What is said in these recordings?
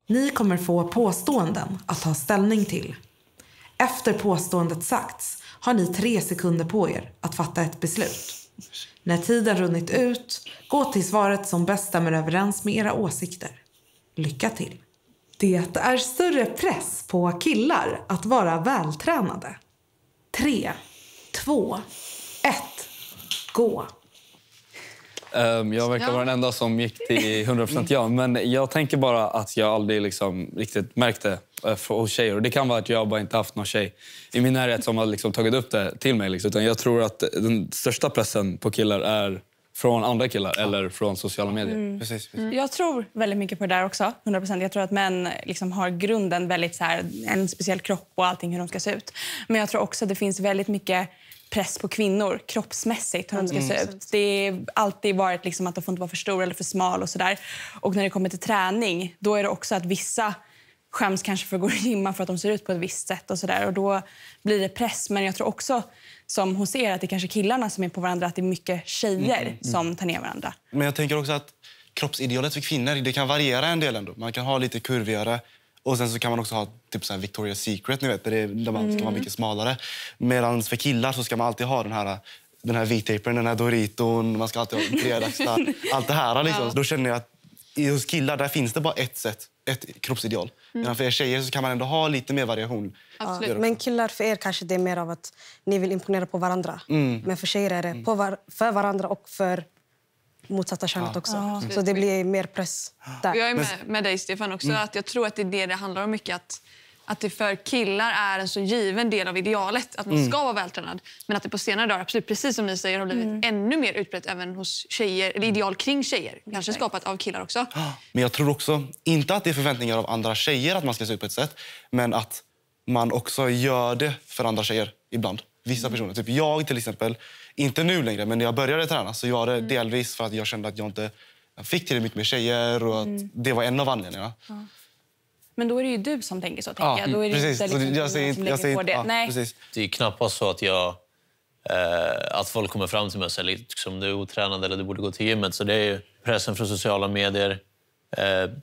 Ni kommer få påståenden att ta ställning till. Efter påståendet sagts har ni 3 sekunder på er att fatta ett beslut. När tiden runnit ut, gå till svaret som bäst stämmer överens med era åsikter. Lycka till. Det är större press på killar att vara vältränade. 3, 2, 1, gå. Jag verkar vara den enda som gick till 100% ja. Men jag tänker bara att jag aldrig liksom riktigt märkte hos tjejer. Och det kan vara att jag bara inte haft någon tjej i min närhet som har liksom tagit upp det till mig. Liksom. Utan jag tror att den största pressen på killar är från andra killar eller från sociala medier. Precis. Jag tror väldigt mycket på det där också, 100%. Jag tror att män liksom har grunden väldigt så här, en speciell kropp och allting hur de ska se ut. Men jag tror också att det finns väldigt mycket press på kvinnor kroppsmässigt hur de ska se ut. Det har alltid varit liksom att de får inte vara för stor eller för smal och sådär. Och när det kommer till träning, då är det också att vissa skäms kanske för att gå och gymma för att de ser ut på ett visst sätt och sådär. Och då blir det press. Men jag tror också, som hos er, att det är kanske killarna som är på varandra, att det är mycket tjejer som tar ner varandra. Men jag tänker också att kroppsidealet för kvinnor, det kan variera en del ändå. Man kan ha lite kurvigare. Och sen så kan man också ha typ så här Victoria's Secret, ni vet, där man ska vara mycket smalare. Medan för killar så ska man alltid ha den här V-tapern, den här Doriton, man ska alltid ha bredaxlar, allt det här liksom. Då känner jag att hos killar där finns det bara ett sätt, ett kroppsideal. Men för er tjejer så kan man ändå ha lite mer variation. Absolut. Men killar, för er kanske det är mer av att ni vill imponera på varandra. Men för tjejer är det för varandra och för motsatta könet också. Så det blir mer press där. Jag är med dig, Stefan, också. Att jag tror att det är det handlar om mycket. Att det för killar är en så given del av idealet. Att man ska vara vältränad. Men att det på senare dagar, absolut, precis som ni säger, har blivit ännu mer utbrett även hos tjejer. Eller ideal kring tjejer. Kanske skapat av killar också. Men jag tror också, inte att det är förväntningar av andra tjejer att man ska se ut på ett sätt. Men att man också gör det för andra tjejer ibland. Vissa personer. Typ jag till exempel, inte nu längre, men när jag började träna så var det delvis för att jag kände att jag inte fick till mycket med tjejer och att det var en av anledningarna. Men då är det ju du som tänker så, tänker jag. Då är det precis. inte liksom Jag säger på det. Nej. Precis. Det är knappast så att att folk kommer fram till mig och säger liksom, du är otränad eller du borde gå till gymmet. Så det är ju pressen från sociala medier,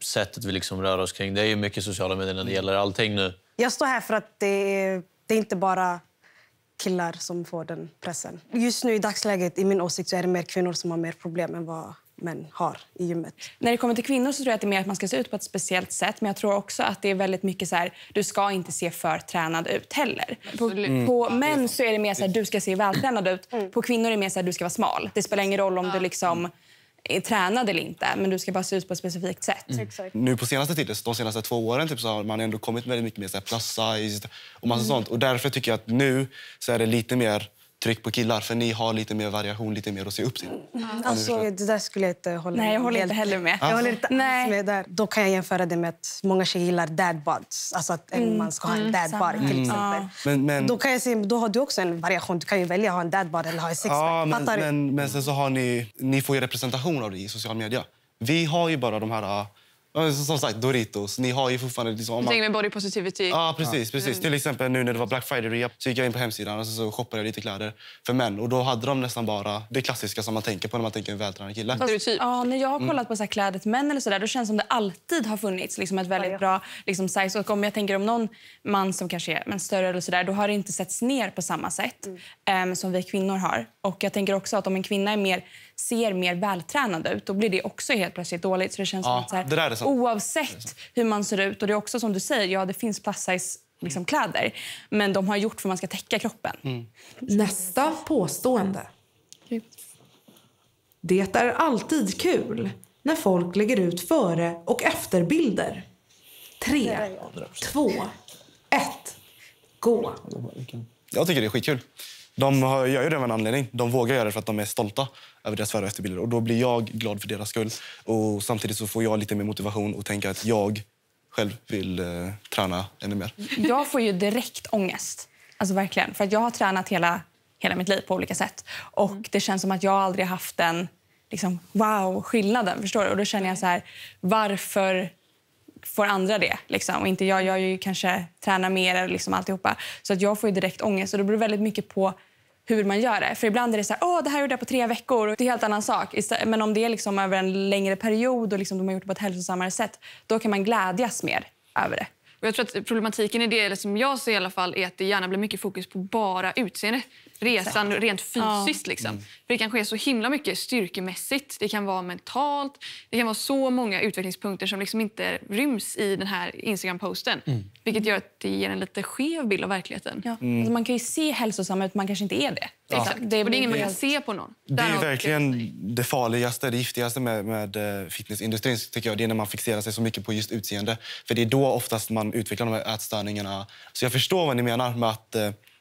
sättet vi liksom rör oss kring. Det är ju mycket sociala medier när det gäller allting nu. Jag står här för att det är inte bara killar som får den pressen. Just nu i dagsläget, i min åsikt, så är det mer kvinnor som har mer problem än vad män har i gymmet. När det kommer till kvinnor så tror jag att det är mer att man ska se ut på ett speciellt sätt. Men jag tror också att det är väldigt mycket så här, du ska inte se för tränad ut heller. På män så är det mer så här, du ska se vältränad ut. På kvinnor är det mer så här, du ska vara smal. Det spelar ingen roll om du liksom är tränad eller inte, men du ska bara se ut på ett specifikt sätt. Nu på senaste tiden, de senaste 2 åren typ, så har man ändå kommit väldigt mycket mer så här, plus size och massa sånt. Och därför tycker jag att nu så är det lite mer tryck på killar, för ni har lite mer variation, lite mer att se upp till. Alltså, det där skulle jag inte hålla med. Nej, jag håller inte heller med. Jag håller inte alls med där. Då kan jag jämföra det med att många tjejer gillar dadbods. Alltså att man ska ha en dadbody till exempel. Men då kan jag säga, då har du också en variation. Du kan ju välja att ha en dadbody eller ha en sixpack. Men sen så har ni får ju representation av det i social media. Vi har ju bara de här, som sagt, Doritos. Ni har ju fortfarande liksom... Du tänker med body positivity. Ja, precis. Till exempel nu när det var Black Friday så gick jag in på hemsidan och så shoppade jag lite kläder för män. Och då hade de nästan bara det klassiska som man tänker på när man tänker en vältränad kille. Ja, när jag har kollat på så här kläder till män eller så där, då känns det som det alltid har funnits liksom ett väldigt bra liksom, size. Och om jag tänker om någon man som kanske är men större eller så där, då har det inte setts ner på samma sätt som vi kvinnor har. Och jag tänker också att om en kvinna är ser mer vältränad ut, då blir det också helt plötsligt dåligt. Så det känns som att så här, oavsett hur man ser ut, och det är också som du säger, ja det finns plus size liksom, kläder, men de har gjort för att man ska täcka kroppen. Nästa påstående. Det är alltid kul när folk lägger ut före- och efterbilder. 3, 2, 1, gå. Jag tycker det är skitkul. De gör ju det av en anledning. De vågar göra det för att de är stolta över deras före- och efterbilder. Och då blir jag glad för deras skull. Och samtidigt så får jag lite mer motivation och tänka att jag själv vill träna ännu mer. Jag får ju direkt ångest. Alltså verkligen. För att jag har tränat hela mitt liv på olika sätt. Och det känns som att jag aldrig haft den liksom, skillnaden. Förstår du? Och då känner jag så här, varför får andra det? Liksom? Och inte jag. Jag ju kanske tränar mer eller liksom alltihopa. Så att jag får ju direkt ångest. Och det beror väldigt mycket på hur man gör det. För ibland är det så här, det här gjorde jag på 3 veckor. Det är en helt annan sak. Men om det är liksom över en längre period och liksom de har gjort det på ett hälsosammare sätt, då kan man glädjas mer över det. Och jag tror att problematiken i det, som jag ser i alla fall, är att det gärna blir mycket fokus på bara utseende. Resan rent fysiskt. Liksom. För det kan ske så himla mycket styrkemässigt. Det kan vara mentalt. Det kan vara så många utvecklingspunkter som liksom inte ryms i den här Instagram-posten. Vilket gör att det ger en lite skev bild av verkligheten. Ja. Alltså man kan ju se hälsosam ut, man kanske inte är det. Ja. Exakt. Det är ingen man kan se på någon. Det är verkligen det farligaste, det giftigaste med fitnessindustrin, tycker jag. Det är när man fixerar sig så mycket på just utseende. För det är då oftast man utvecklar de här ätstörningarna. Så jag förstår vad ni menar med att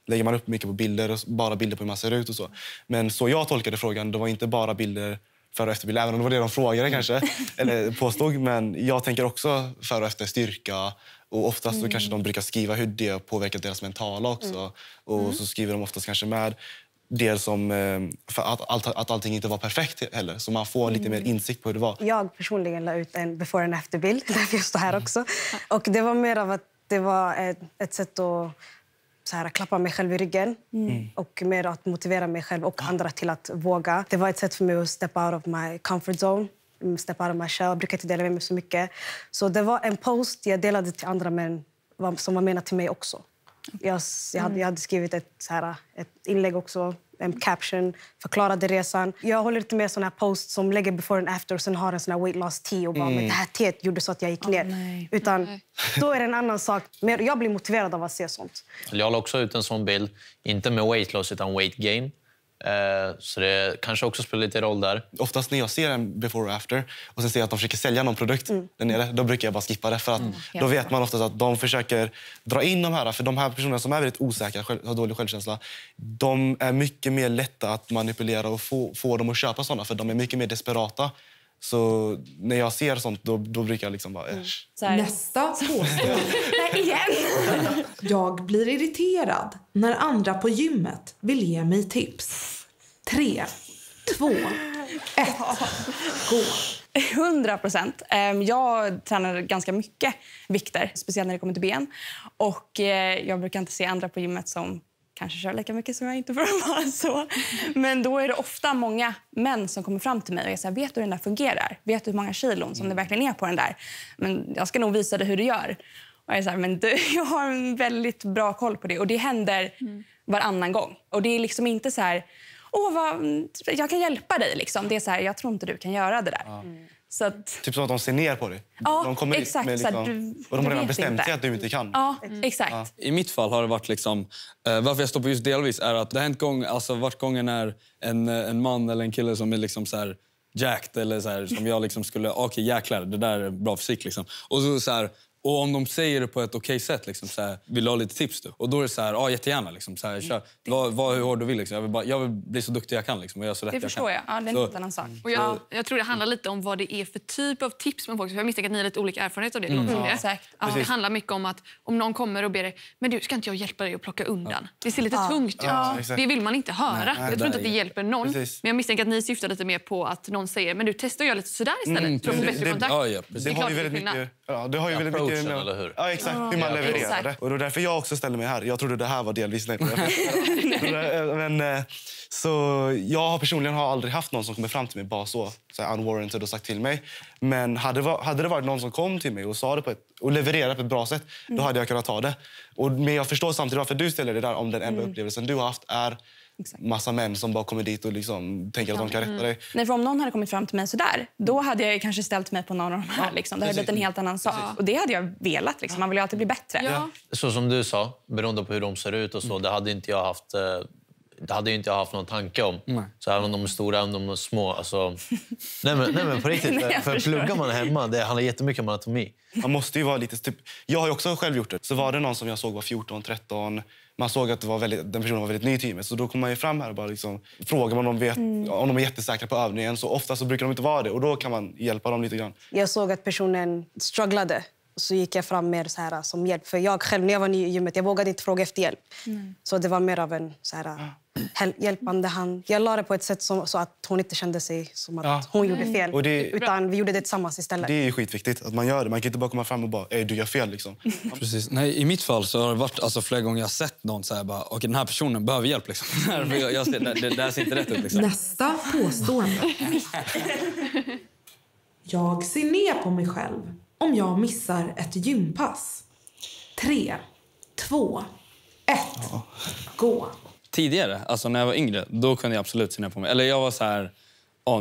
lägger man upp mycket på bilder och bara bilder på hur man ser ut och så. Men så jag tolkade frågan, det var inte bara bilder före och efterbilder, även om det var det de frågade kanske, eller påstod. Men jag tänker också före och efter styrka. Och oftast så kanske de brukar skriva hur det påverkar deras mentala också. Och så skriver de oftast kanske med det som för att allting inte var perfekt heller. Så man får lite mer insikt på hur det var. Jag personligen la ut en before and after-bild, därför jag står här också. Och det var mer av att det var ett sätt att så här, klappa mig själv i ryggen och mer att motivera mig själv och andra till att våga. Det var ett sätt för mig att step out of my comfort zone, step out of my shell. Jag brukar inte dela med mig så mycket. Så det var en post jag delade till andra, men som var menad till mig också. Jag hade skrivit ett inlägg också, en caption, förklarade resan. Jag håller inte med såna här posts som lägger before and after och sen har en sån här weight loss tea och bara, men det här teet gjorde så att jag gick ner. Utan då är det en annan sak. Men jag blir motiverad av att se sånt. Jag la också ut en sån bild, inte med weight loss utan weight gain. Så det kanske också spelar lite roll där. Oftast när jag ser en before och after och sen ser jag att de försöker sälja någon produkt där nere, då brukar jag bara skippa det. För att då vet man oftast att de försöker dra in de här. För de här personerna som är väldigt osäkra, har dålig självkänsla, de är mycket mer lätta att manipulera och få dem att köpa sådana. För de är mycket mer desperata. Så när jag ser sånt, då brukar jag liksom bara... Nästa påstående. Nej, igen! Jag blir irriterad när andra på gymmet vill ge mig tips. 3, 2, 1, gå. 100%. Jag tränar ganska mycket vikter, speciellt när det kommer till ben. Och jag brukar inte se andra på gymmet som kanske kör lika mycket som jag, inte för att vara så. Men då är det ofta många män som kommer fram till mig och jag säger, vet du hur den där fungerar? Vet du hur många kilon som det verkligen är på den där? Men jag ska nog visa dig hur du gör. Och jag säger, men du, jag har en väldigt bra koll på det. Och det händer varannan gång. Och det är liksom inte så här, jag kan hjälpa dig liksom. Det är så här, jag tror inte du kan göra det där. Så att, typ som att de ser ner på dig. Ja, de kommer exakt. Med liksom, och de har redan bestämt sig att du inte kan. Ja, exakt. I mitt fall har det varit liksom, varför jag står på just delvis är att det har hänt vart gången är en man eller en kille som är liksom så här jacked eller så här, som jag liksom skulle, okej, jäklar, det där är bra fysik liksom. Och så här, och om de säger det på ett okej sätt liksom, så här, vill du ha lite tips då? Och då är det så här, jättegärna liksom, så här, kör, hur hårt du vill liksom. Jag vill bli så duktig jag kan liksom, och göra så rätt Det jag kan. förstår jag. Ja, det är en helt annan sak. Och jag tror det handlar lite om vad det är för typ av tips med folk. För jag misstänker att ni har lite olika erfarenhet av det. Exakt. Det handlar mycket om att om någon kommer och ber dig, men du, ska inte jag hjälpa dig att plocka undan? Det ser lite tungt ut. Det vill man inte höra. Jag tror inte att det hjälper någon. Precis. Men jag misstänker att ni syftar lite mer på att någon säger, men du testar att göra lite sådär istället. För att få bättre kontakt. Det har ju väldigt mycket... Ja, det har ju väldigt mycket med, eller hur? Ja, exakt. Hur man levererar det. Och det är därför jag också ställer mig här. Jag trodde det här var delvis... Men, så jag personligen har aldrig haft någon som kommer fram till mig bara så unwarranted och sagt till mig. Men hade det varit någon som kom till mig och sa det och levererade på ett bra sätt, då hade jag kunnat ta det. Men jag förstår samtidigt varför du ställer det där, om den enda upplevelsen du har haft är massa män som bara kommer dit och liksom tänker att de kan rätta dig. Nej, för om någon hade kommit fram till mig sådär, då hade jag kanske ställt mig på någon av de här. Liksom. Det hade blivit en helt annan sak. Och det hade jag velat. Liksom. Man vill ju alltid bli bättre. Ja. Så som du sa, beroende på hur de ser ut och så, det hade inte jag haft... Det hade ju inte jag haft någon tanke om. Så även om de är stora, även om de är små. Alltså... nej, men på riktigt. För pluggar man hemma, det handlar jättemycket om anatomi. Man måste ju vara lite... Typ, jag har ju också själv gjort det. Så var det någon som jag såg var 14, 13. Man såg att den personen var väldigt ny i teamet. Så då kommer man ju fram här och bara liksom, frågar om de är jättesäkra på övningen. Så ofta så brukar de inte vara det. Och då kan man hjälpa dem lite grann. Jag såg att personen strugglade. Så gick jag fram mer så här, som hjälp. För jag själv, när jag var ny i gymmet, jag vågade inte fråga efter hjälp. Så det var mer av en så här, hjälpande hand. Jag la det på ett sätt så att hon inte kände sig som att hon gjorde fel. Och utan vi gjorde det tillsammans istället. Det är ju skitviktigt att man gör det. Man kan inte bara komma fram och bara, du gör fel liksom. Precis. Nej, i mitt fall så har det varit flera gånger jag har sett någon så här bara, okej, den här personen behöver hjälp liksom. Det där ser inte rätt ut liksom. Nästa påstående. Jag ser ner på mig själv om jag missar ett gympass. 3, 2, 1, gå. Tidigare, alltså när jag var yngre, då kunde jag absolut se ner på mig. Eller jag var så här,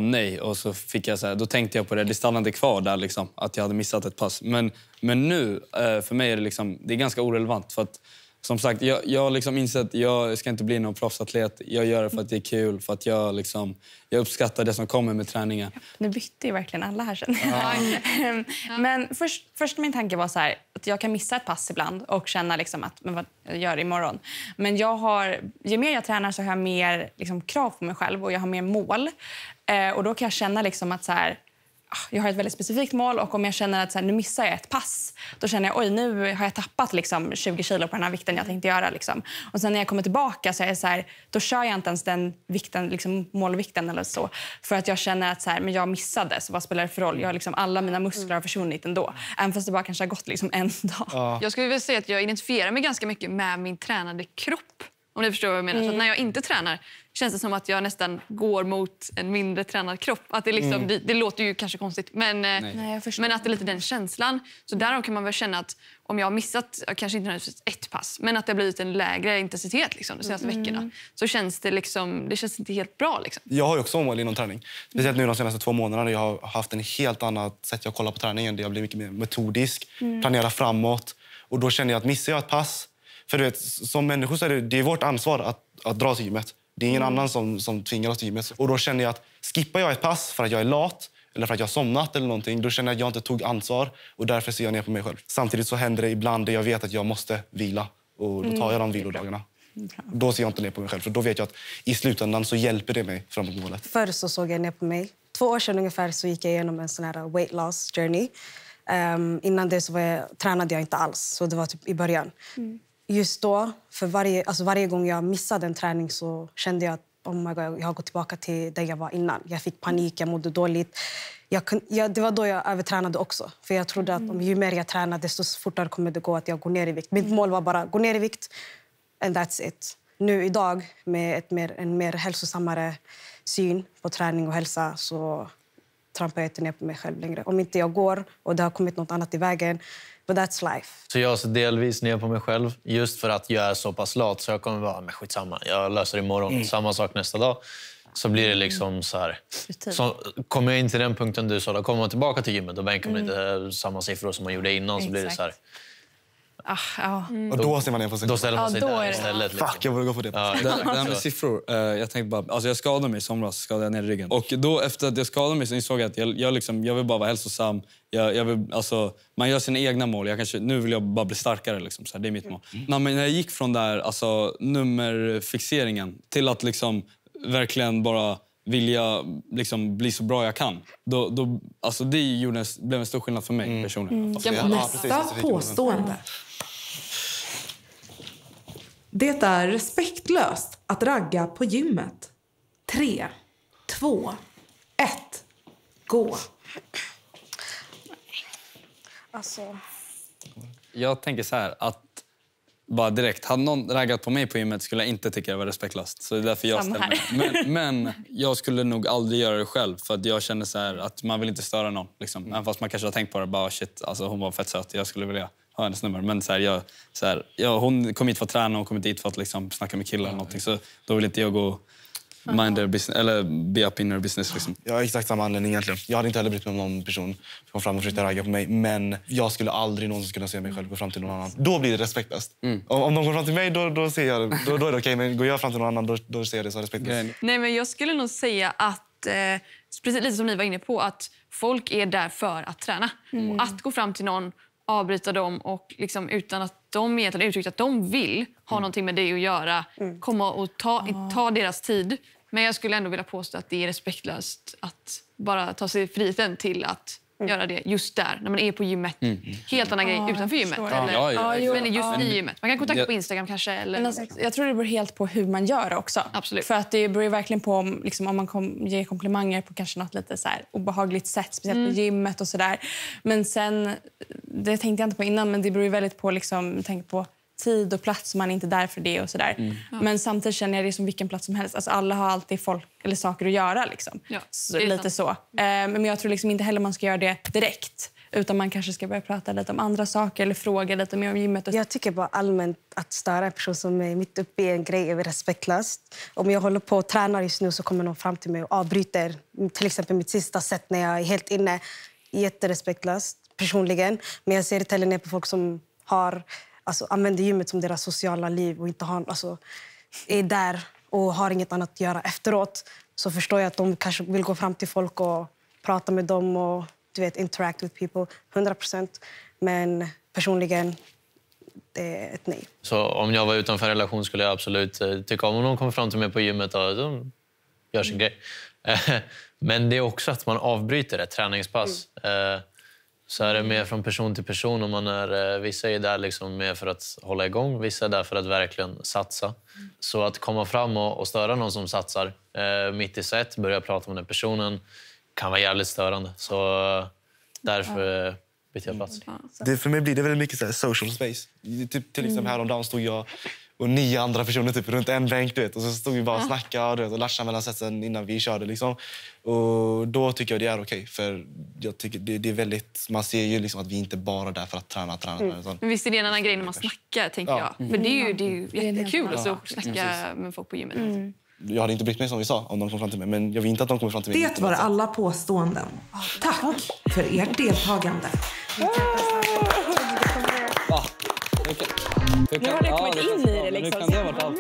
nej. Och så fick jag så här, då tänkte jag på det stannade kvar där liksom, att jag hade missat ett pass. Men nu, för mig är det liksom, det är ganska orelevant. För att, som sagt, jag har liksom insett att jag ska inte bli någon proffsatlet. Jag gör det för att det är kul, för att jag uppskattar det som kommer med träningen. Nu bytte ju verkligen alla här sen. Men först min tanke var så här, att jag kan missa ett pass ibland och känna liksom att, men vad jag gör imorgon. Men ju mer jag tränar så har jag mer liksom krav på mig själv och jag har mer mål. Och då kan jag känna liksom att så här, jag har ett väldigt specifikt mål och om jag känner att så här, nu missar jag ett pass, då känner jag nu har jag tappat liksom 20 kilo på den här vikten jag tänkte göra. Liksom. Och sen när jag kommer tillbaka så är det så här, då kör jag inte ens den vikten, liksom målvikten eller så. För att jag känner att så här, men jag missade, så vad spelar det för roll? Jag har liksom, alla mina muskler har försvunnit ändå. Även fast det bara kanske har gått liksom en dag. Jag skulle vilja säga att jag identifierar mig ganska mycket med min tränade kropp. Om ni förstår vad jag menar. Så att när jag inte tränar känns det som att jag nästan går mot en mindre tränad kropp. Att det, liksom, det låter ju kanske konstigt, men, men att det är lite den känslan. Så därav kan man väl känna att om jag har missat, kanske inte nödvändigtvis ett pass, men att det har blivit en lägre intensitet liksom, de senaste veckorna, så känns det liksom, det känns inte helt bra. Liksom. Jag har ju också mål inom träning. Speciellt nu de senaste 2 månaderna. Jag har haft en helt annat sätt jag kollar på träningen. Jag blir mycket mer metodisk, planerar framåt. Och då känner jag att missar jag ett pass, för du vet, som människor så är det är vårt ansvar att dra till gymmet. Det är ingen annan som tvingar oss till gymmet. Och då känner jag att skippar jag ett pass för att jag är lat eller för att jag har somnat eller någonting, då känner jag att jag inte tog ansvar och därför ser jag ner på mig själv. Samtidigt så händer det ibland där jag vet att jag måste vila och då tar jag de vilodagarna. Då ser jag inte ner på mig själv, för då vet jag att i slutändan så hjälper det mig framåt målet. Förr så såg jag ner på mig. 2 år sedan ungefär så gick jag igenom en sån här weight loss journey. Innan det så tränade jag inte alls, så det var typ i början. Just då, för varje gång jag missade en träning så kände jag att oh my God, jag har gått tillbaka till där jag var innan. Jag fick panik, jag mådde dåligt. Det var då jag övertränade också. För jag trodde att ju mer jag tränade, desto fortare kommer det gå att jag går ner i vikt. Mitt mål var bara gå ner i vikt, and that's it. Nu idag, med en mer hälsosammare syn på träning och hälsa, så trampar jag inte ner på mig själv längre. Om inte jag går och det har kommit något annat i vägen, but that's life. Så jag ser delvis ner på mig själv just för att jag är så pass lat, så jag kommer vara med skitsamma. Jag löser det imorgon, samma sak nästa dag. Så blir det liksom så här. Så kommer jag in till den punkten du sa, då kommer man tillbaka till gymmet och bänkar man inte samma siffror som man gjorde innan. Så blir det så här. Och då ser man ner på sig. Då ställer man sig där istället. Liksom. Fuck, jag borde gå på det. Det här med siffror, jag tänkte bara, alltså jag skadade mig i somras, skadade jag ner i ryggen. Och då efter att jag skadade mig så insåg jag att jag vill bara vara hälsosam. Jag vill, alltså, man gör sina egna mål. Nu vill jag bara bli starkare, liksom, så här, det är mitt mål. Men när jag gick från där, alltså, nummerfixeringen till att liksom verkligen bara vilja liksom bli så bra jag kan. Alltså, det blev en stor skillnad för mig personligen. Nästa påstående. Det är respektlöst att ragga på gymmet. 3, 2, 1, gå. Alltså, Jag tänker så här att bara direkt, hade någon raggat på mig på gymmet skulle jag inte tycka det var respektlöst. Så det är därför jag ställer mig. Men jag skulle nog aldrig göra det själv, för att jag känner så här att man vill inte störa någon. Liksom. Även fast man kanske har tänkt på det, bara shit, alltså, hon var fett söt, jag skulle vilja ha hennes nummer. Men hon kom hit för att träna och kom inte hit för att liksom, snacka med killar eller någonting. Så då vill inte jag gå mind their business, eller be up in their business. Liksom. Jag har exakt samma anledning egentligen. Jag hade inte heller brytt mig om någon person som kom fram och försökte ragga på mig. Men jag skulle aldrig någonsin kunna se mig själv gå fram till någon annan. Då blir det respektlöst. Om de går fram till mig, då ser jag det. Då är det okej. Men går jag fram till någon annan, då ser jag det som respektlöst. Nej, men jag skulle nog säga att, precis lite som ni var inne på, att folk är där för att träna. Och att gå fram till någon, avbryta dem och liksom, utan att de egentligen uttryckt att de vill ha någonting med det att göra, komma och ta deras tid. Men jag skulle ändå vilja påstå att det är respektlöst att bara ta sig friheten till att göra det just där, när man är på gymmet. Helt annan grej utanför gymmet. Men just i gymmet. Man kan kontakta på Instagram kanske. Eller... Men alltså, jag tror det beror helt på hur man gör det också. Absolut. För att det beror verkligen på om man ger komplimanger på kanske något lite så här obehagligt sätt, speciellt på gymmet och sådär. Men sen, det tänkte jag inte på innan, men det beror ju väldigt på tänk på tid och plats, man är inte där för det och sådär. Men samtidigt känner jag det som vilken plats som helst. Alltså alla har alltid folk eller saker att göra liksom. Så, lite så. Men jag tror liksom inte heller man ska göra det direkt. Utan man kanske ska börja prata lite om andra saker eller fråga lite mer om gymmet. Jag tycker bara allmänt att störa en person som är mitt uppe i en grej är respektlöst. Om jag håller på och tränar just nu så kommer någon fram till mig och avbryter. Till exempel mitt sista set när jag är helt inne. Jätterespektlöst personligen. Men jag ser det heller ner på folk som använder gymmet som deras sociala liv och inte är där och har inget annat att göra efteråt. Så förstår jag att de kanske vill gå fram till folk och prata med dem och interact with people 100%. Men personligen, det är ett nej. Så om jag var utanför en relation skulle jag absolut tycka om någon kommer fram till mig på gymmet och de gör sin grej. Men det är också att man avbryter ett träningspass. Så är det mer från person till person. Om man vissa är där liksom mer för att hålla igång, vissa är där för att verkligen satsa. Så att komma fram och störa någon som satsar mitt i set, börja prata med den personen, kan vara jävligt störande. Så därför byter jag plats. För mig blir det väldigt mycket så här social space. Till exempel häromdagen stod jag och 9 andra personer runt en bänk, och så stod vi bara och snackade och latchade mellan setsen innan vi körde liksom. Och då tycker jag det är okej, för jag tycker det är väldigt, man ser ju liksom att vi inte bara är där för att träna. Men visst är det en annan grej när man snackar, tänker jag. Men det är ju jättekul att snacka med folk på gymmet. Jag hade inte brytt mig som vi sa om de kom fram till mig, men jag vill inte att de kommer fram till mig. Det var alla påståenden. Tack för ert deltagande. Nu har du kommit in i det liksom. Nu kan det ha varit allt.